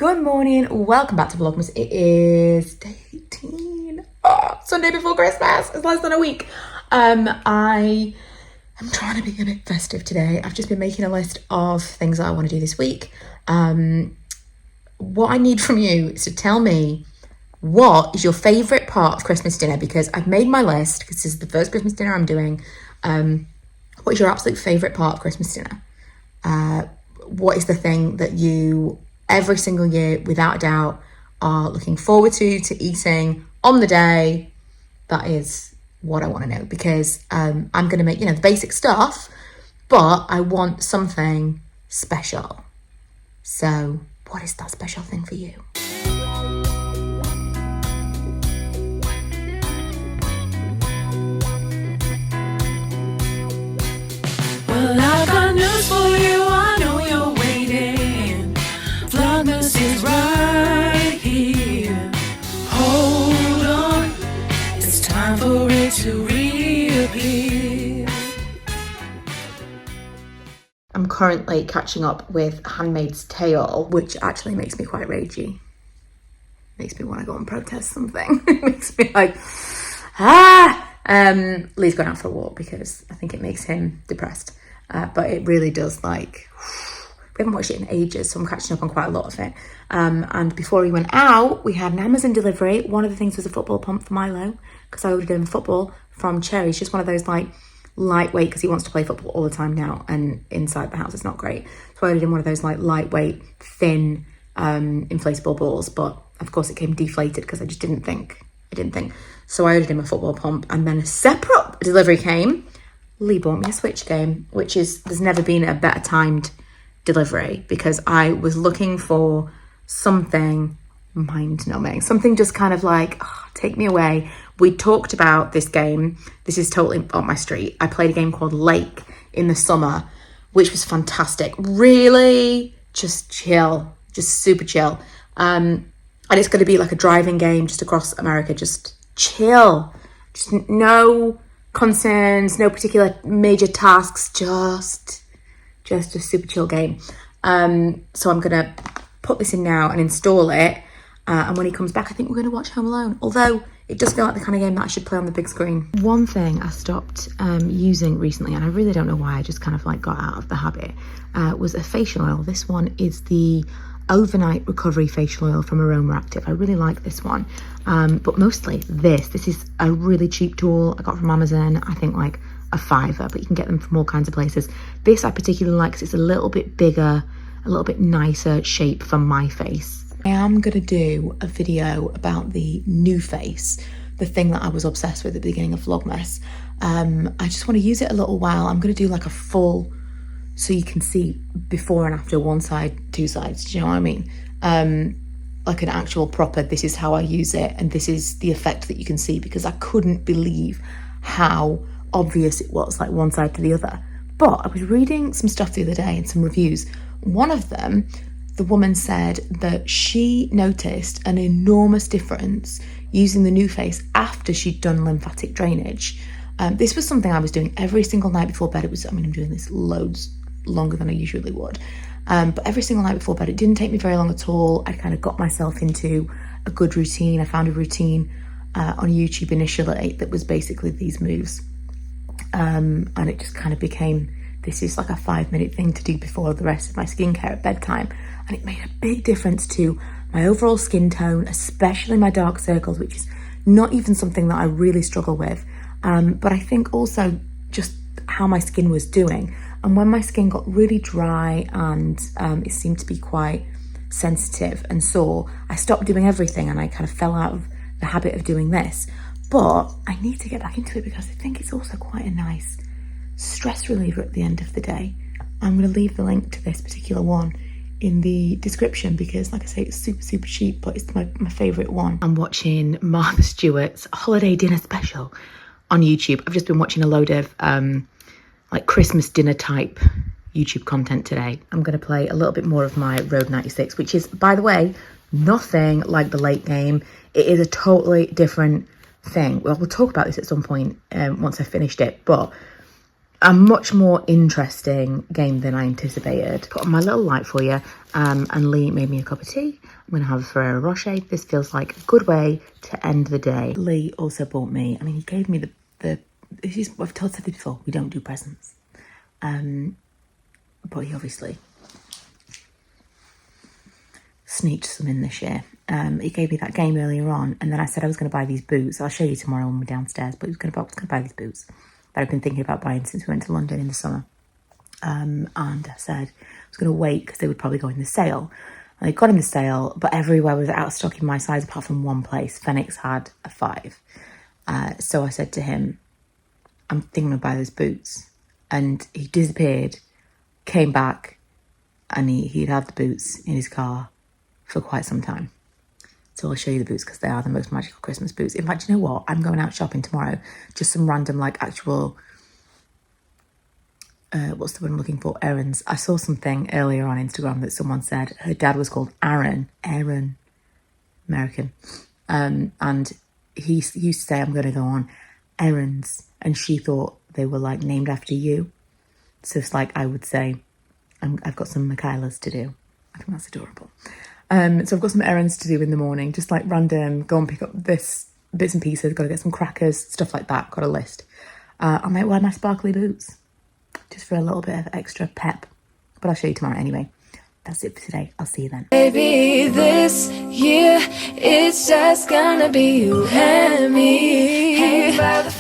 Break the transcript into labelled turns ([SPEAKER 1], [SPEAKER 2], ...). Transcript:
[SPEAKER 1] Good morning, welcome back to Vlogmas. It is day 18, Sunday before Christmas. It's less than a week. I am trying to be a bit festive today. I've just been making a list of things that I want to do this week. What I need from you is to tell me what is your favourite part of Christmas dinner, because I've made my list, because this is the first Christmas dinner I'm doing. What is your absolute favourite part of Christmas dinner? What is the thing that you every single year, without a doubt, are looking forward to eating on the day? That is what I want to know, because I'm going to make, the basic stuff, but I want something special. So what is that special thing for you?
[SPEAKER 2] Well, I've got news for you. I know you're waiting. Vlogmas is right here. Hold on, it's time for it to reappear.
[SPEAKER 1] I'm currently catching up with Handmaid's Tale, which actually makes me quite ragey. Makes me want to go and protest something. It makes me like, Lee's gone out for a walk because I think it makes him depressed. But it really does, like, we haven't watched it in ages, so I'm catching up on quite a lot of it. And before he went out, we had an Amazon delivery. One of the things was a football pump for Milo, because I ordered him football from Cherry. He's just one of those, like, lightweight, because he wants to play football all the time now, and inside the house it's not great. So I ordered him one of those, like, lightweight, thin, inflatable balls, but of course it came deflated because I just didn't think. So I ordered him a football pump, and then a separate delivery came. Lee bought me a Switch game, which is, there's never been a better timed delivery, because I was looking for something mind-numbing, something just kind of like, take me away. We talked about this game. This is totally up my street. I played a game called Lake in the summer, which was fantastic. Really just chill, just super chill. And it's going to be like a driving game just across America, just chill, just no concerns, no particular major tasks, just a super chill game. So I'm gonna put this in now and install it, and when he comes back I think we're gonna watch Home Alone, although it does feel like the kind of game that I should play on the big screen. One thing I stopped using recently, and I really don't know why, I just kind of like got out of the habit, was a facial oil. This one is the Overnight Recovery Facial Oil from Aroma Active. I really like this one, but mostly this is a really cheap tool I got from Amazon. I think like a £5, but you can get them from all kinds of places. This I particularly like because it's a little bit bigger, a little bit nicer shape for my face. I am gonna do a video about the new face, the thing that I was obsessed with at the beginning of Vlogmas. I just want to use it a little while. I'm gonna do like a full, so you can see before and after, one side, two sides, do you know what I mean? Like an actual proper, this is how I use it, and this is the effect that you can see, because I couldn't believe how obvious it was, like one side to the other. But I was reading some stuff the other day and some reviews. One of them, the woman said that she noticed an enormous difference using the new face after she'd done lymphatic drainage. This was something I was doing every single night before bed. I'm doing this loads longer than I usually would, but every single night before bed. It didn't take me very long at all. I kind of got myself into a good routine. I found a routine on YouTube initially that was basically these moves, and it just kind of became, this is like a 5-minute thing to do before the rest of my skincare at bedtime, and it made a big difference to my overall skin tone, especially my dark circles, which is not even something that I really struggle with, but I think also just how my skin was doing. And when my skin got really dry and it seemed to be quite sensitive and sore, I stopped doing everything and I kind of fell out of the habit of doing this. But I need to get back into it because I think it's also quite a nice stress reliever at the end of the day. I'm going to leave the link to this particular one in the description because, like I say, it's super, super cheap, but it's my favourite one. I'm watching Martha Stewart's holiday dinner special on YouTube. I've just been watching a load of like Christmas dinner type YouTube content today. I'm going to play a little bit more of my Road 96, which is, by the way, nothing like the Late game. It is a totally different thing. Well, we'll talk about this at some point once I've finished it, but a much more interesting game than I anticipated. Put on my little light for you, and Lee made me a cup of tea. I'm gonna have a Ferrero Rocher. This feels like a good way to end the day. Lee also bought me, I mean, he gave me the I've said this before, we don't do presents. But he obviously sneaked some in this year. He gave me that game earlier on, and then I said I was going to buy these boots. I'll show you tomorrow when we're downstairs, but I was going to buy these boots that I've been thinking about buying since we went to London in the summer. And I said I was going to wait because they would probably go in the sale. And they got in the sale, but everywhere was out of stock in my size apart from one place. Phoenix had a 5. So I said to him, I'm thinking of buying those boots. And he disappeared, came back, and he'd had the boots in his car for quite some time. So I'll show you the boots because they are the most magical Christmas boots. In fact, you know what? I'm going out shopping tomorrow. Just some random, like, actual, what's the word I'm looking for? Errands. I saw something earlier on Instagram that someone said her dad was called Aaron, American. And he used to say, I'm going to go on errands. And she thought they were, like, named after you. So it's like I would say, I've got some Michaelas to do. I think that's adorable. So I've got some errands to do in the morning, just like random, go and pick up this bits and pieces, got to get some crackers, stuff like that, got a list. I might wear my sparkly boots, just for a little bit of extra pep, but I'll show you tomorrow anyway. That's it for today. I'll see you then.
[SPEAKER 2] Baby, this year it's just gonna be you and me. Hang by the